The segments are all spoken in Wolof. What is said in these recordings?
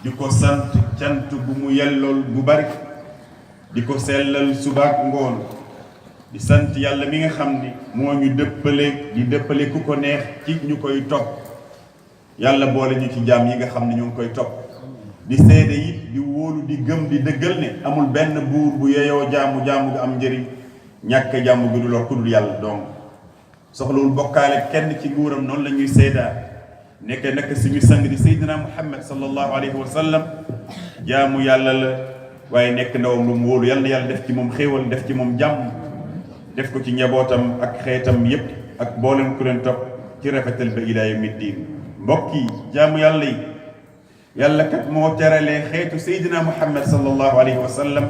di ko sant cant bu mu yellool bu bari di ko sellal subaak ngoon di sant yàlla mi nga xam ni moo ñu dëppale ku ko neex ci ñu koy topp yàlla boole ñu ci jaam yi nga xam ne ñu ngi koy topp di seede it di wóolu di gëm di dëggal ne amul benn buur bu yeyoo jaamu ga am njëriñ ñàkk jaamu gi du lor ku dul yàlla donc soxlawul bokkaale kenn ci nguuram noonu la ñuy seedaa nekk nag suñu sang di Seydina Muhammad sallallahu alayhi wa sallam jaamu yàlla la waaye nekk ndawam lu mu wóolu yàlla yàlla def ci moom xéewal def ci moom jàmm def ko ci njabootam ak xeetam yépp ak boolem ku leen topp ci rafetal ba ilaa yawmi diin mbokk yi jaamu yàlla yi yàlla kat moo teralee xeetu Seydina Muhammad sallallahu alayhi wa sallam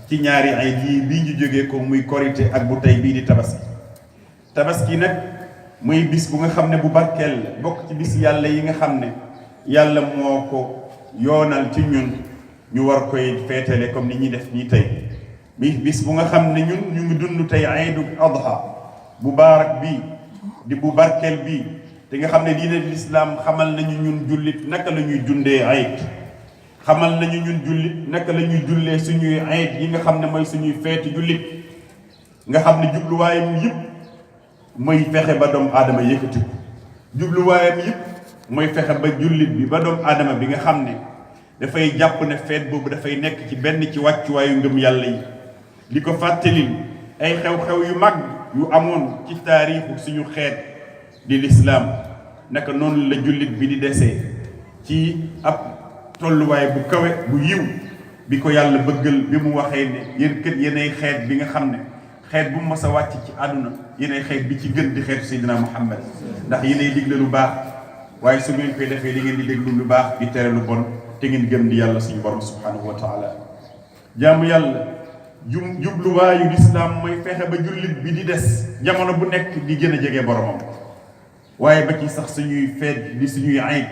ci ñaari ay yii bii ñu jógee ko muy korite ak bu tey bii di tabaski nag muy bis bu nga xam ne bu barkeel la bokk ci bis yàlla yi nga xam ne yàlla moo ko yoonal ci ñun ñu war koy feetale comme ni ñuy def nii tey bis bu nga xam ne ñun ñu ngi dund tey Iidu Adha bu baarak bii di bu barkeel bii te nga xam ne diine lislaam xamal nañu ñun jullit naka la ñuy dundee Iid xamal nañu ñun jullit naka la ñuy jullee suñuy Iid yi nga xam ne mooy suñuy feetu jullit nga xam ne jubluwaayam yëpp mooy fexe ba doomu aadama yëkkati ko jubluwaayam yëpp mooy fexe ba jullit bi ba doomu aadama bi nga xam ne dafay jàpp ne feet boobu dafay nekk ci benn ci wàccuwaayu ngëm yàlla yi li ko fàttalil ay xew-xew yu mag yu amoon ci taarixu suñu xeet di lislaam naka noonu la jullit bi di desee ci ab tolluwaay bu kawe bu yiw bi ko yàlla bëggal bi mu waxee ne yéen kët yéenay xeet bi nga xam ne xeet bu mu mës a wàcc ci àdduna yéenay xeet bi ci gën di xeetu Seydina Muhammad ndax yéenay digle lu baax waaye su ngeen koy defee li ngeen di déglu lu baax di tere lu bon te ngeen gëm di yàlla suñu borom subhanahu wa taala jaamu yàlla jubluwaayu lislaam mooy fexe ba jullit bi di des jamono bu nekk di gën a jege boromam waaye ba ci sax suñuy feet di suñuy ayib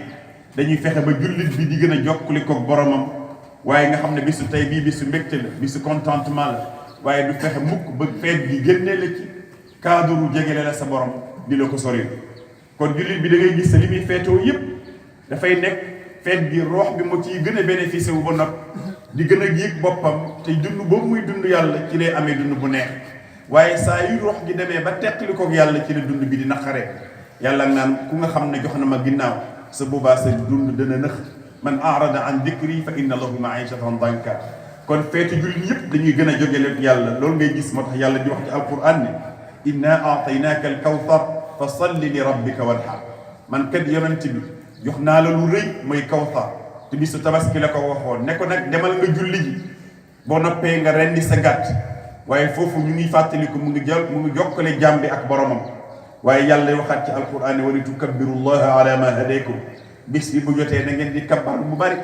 dañuy fexe ba jullit bi di gën a jokkali ko boromam waaye nga xam ne bisu tey bii bisu mbégte la bisu contentement la waaye du fexe mukk ba feet gi génnee la ci cadre jegele la sa borom di la ko sori kon jullit bi da ngay gis sa li muy feetoo yëpp dafay nekk feet gi roox bi moo ciy gën a bénéficié wu ba not di gën a yëg boppam te dund boobu muy dund yàlla ci lay amee dund bu neex waaye saa yu roox gi demee ba teqali koog yàlla ci la dund bi di naqaree yàlla naan ku nga xam ne jox na ma ginnaaw sa boobaa sa dund dana nëx man arada an dikri fa inna lahu maishatan danka kon feetu jullit yëpp dañuy gën a jógele yàlla loolu ngay gis moo tax yàlla di wax ci alquran ne inna aataynaaka alkawthar fa salli li rabbika wanhar man kat yonent bi jox naa la lu rëy mooy kawthar te bisu tabaski la ko waxoon ne ko nag demal nga julli ji boo noppee nga rendi sa gàtt waaye foofu ñu ngi fàttaliku mu ngi jokkale jaam bi ak boromam waaye yàlla waxaat ci alquran ne wa li tukabbiru llaha ala ma hadaykum bis bi bu jotee na ngeen di kabbar bu bari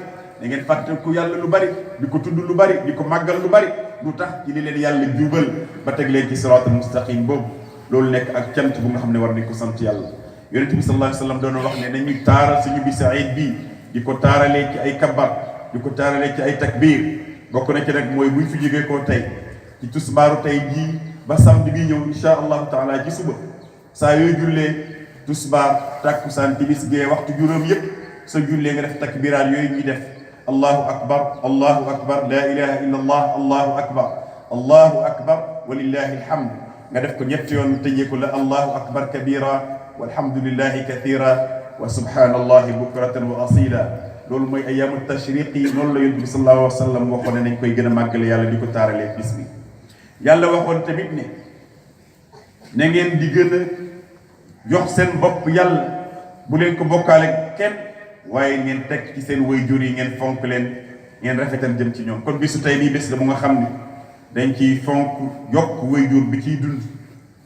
da ngeen fàttaliku yàlla lu bari di ko tudd lu bari di ko màggal lu bari lu tax ci li leen yàlla jubal ba teg leen ci siraatul mustaqim boobu loolu nekk ak cant bu nga xam ne war nañ ko sant yàlla yonent bi sallallahu alayhi wa sallam doon wax ne nañuy taaral suñu bisu Iid bii di ko taaralee ci ay kabbar di ko taaralee ci ay takbiir bokk na ci nag mooy buñ fi jógee koo tey ci tusbaaru tey jii ba samedi bi ñëw insha allahu taala ci suba saa yooyu jullee tusbaar takkusaan timis gee waxtu juróom yëpp sa jullee nga def takbiraat yooyu ñuy def allahu akbar la ilaha illa allah allahu akbar walillahi alhamd nga def ko ñetti yoon tëjee ko la allahu akbar kabira walhamdulillahi kathira wa subhanallahi bukratan wa asila loolu mooy ayaamu tashriqi noonu la yonent bi sallallahu alayhi wa sallam waxoon ne nañ koy gën a màggale yàlla di ko taaralee bis bi yàlla waxoon tamit ne na ngeen di gën a jox seen bopp yàlla bu leen ko bokkaale kenn waaye ngeen teg ci seen waajur yi ngeen fonk leen ngeen rafetal jëm ci ñoom kon bisu tey bii bés la bu nga xam ne dañ ciy fonk yokk waajur bi ciy dund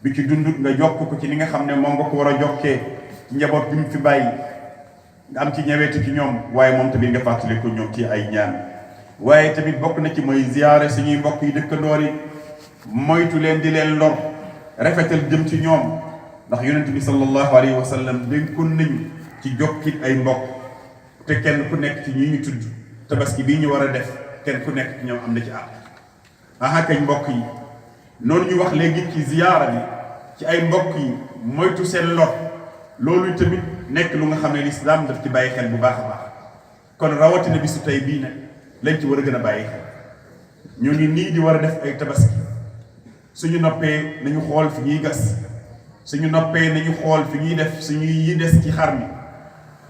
bi ci dund nga yokk ko ci li nga xam ne moom nga ko war a jokkee ci njaboot bi mu fi bàyyi nga am ci ñeweeti ci ñoom waaye moom tamit nga fàttali ko ñoom ci ay ñaan waaye tamit bokk na ci mooy ziyaare suñuy mbokk yi dëkkandoor yi moytu leen di leen lor rafetal jëm ci ñoom ndax yonent bi sallallahu alayhi wa sallam dénkoon nañu ci jokkit ay mbokk te kenn ku nekk ci ñi ñu tudd tabaski bii ñu war a def kenn ku nekk ci ñoom am na ci àq aha kañ mbokk yi noonu ñu wax léegi ci ziyaara bi ci ay mbokk yi moytu seen lor loolu tamit nekk lu nga xam ne lislaam daf ci bàyyi xel bu baax a baax kon rawatina bisu tey bii nag lañ ci war a gën a bàyyi xel. ñoo ngi nii di war a def ay tabaski suñu noppee nañu xool fi ñuy gas, suñu noppee nañu xool fi ñuy def suñuy yi des ci xar mi,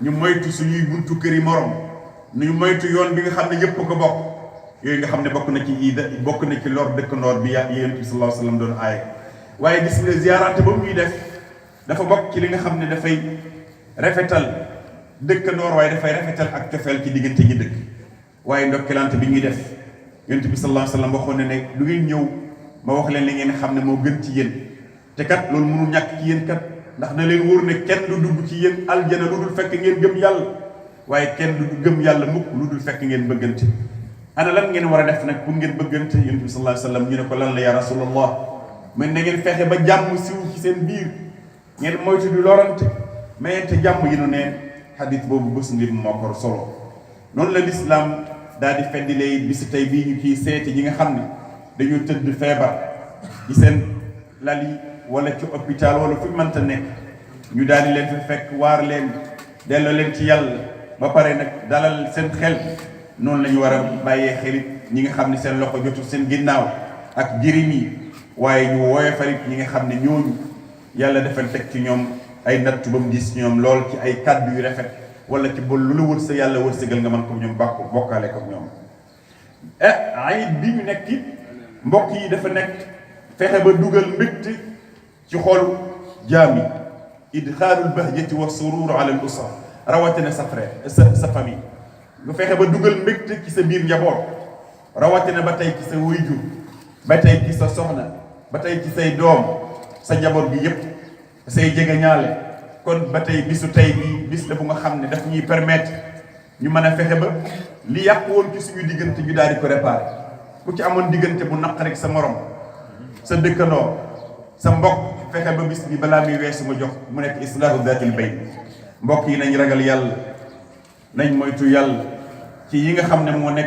ñu moytu suñuy buntu kër yi morom, ñu moytu yoon bi nga xam ne ñëpp ko bokk, yooyu nga xam ne bokk na ci bokk na ci lor dëkkandoor bi Yonent bi sallallahu alayhi wa sallam doon aaye. waaye gis nga ziyaaraate ba muy def dafa bokk ci li nga xam ne dafay rafetal dëkkandoor, waaye dafay rafetal ak cofeel ci diggante ñi dëkk. waaye ndokkelante bi ñuy def Yonent bi sallallahu alayhi wa sallam waxoon ne du ngeen ñëw ma wax leen li ngeen xam ne moo gën ci yéen, te kat loolu mënul ñàkk ci yéen kat, ndax na leen wóor ne kenn du dugg ci yéen aljana lu dul fekk ngeen gëm yàlla, waaye kenn du gëm yàlla mukk lu dul fekk ngeen bëggante. ana lan ngeen war a def nag pour ngeen bëggante? Yonent bi sallallahu alayhi wa sallam ñu ne ko lan la ya rasulallah, mais na ngeen fexe ba jàmm siw ci seen biir, ngeen moytu di lorante, mayente jàmm yi nu neen. xadis boobu bés ngir moo ko solo. noonu la lislaam daal di feddilee bisu tey bii ñu ciy seeti ñi nga xam ne dañu tëdd feebar ci seen lal yi wala ci hôpital wala fu mënta nekk, ñu daal di leen fa fekk, waar leen, delloo leen ci yàlla, ba pare nag dalal seen xel. noonu la ñu war a bàyyee xelit ñi nga xam ne seen loxo jotul seen ginnaaw ak jirim yi, waaye ñu wooye farit ñi nga xam ne ñooñu yàlla dafa teg ci ñoom ay nattu ba mu gis ci ñoom lool ci ay kàddu yu rafet, wala ci bol lu la wërsëg yàlla wërsëgal nga mën ko ñoom bokkaale ko ñoom. ayit bi ñu nekk it mbokk yi dafa nekk fexe ba dugal mbégte ci xolu jaam yi, idxaalul bahjati wa surur ala al usra, rawatina sa frère sa famille. nga fexe ba dugal mbégte ci sa biir njaboot, rawatina ba tey ci sa waajur, ba tey ci sa soxna, ba tey ci say doom, sa njaboot gi yépp, say jegeñaale. kon ba tey bisu tey bii bis la bu nga xam ne daf ñuy permettre ñu mën a fexe ba li yàq woon ci suñu diggante ñu daal di ko réparer. ku ci amoon diggante bu naqari sa morom, sa dëkkandoo, sa mbokk, fexe ba bis bi balaa muy weesu nga jox mu nekk islaahu daatil bayn. mbokk yi nañ ragal yàlla, nañ moytu yàlla ci yi nga xam ne moo nekk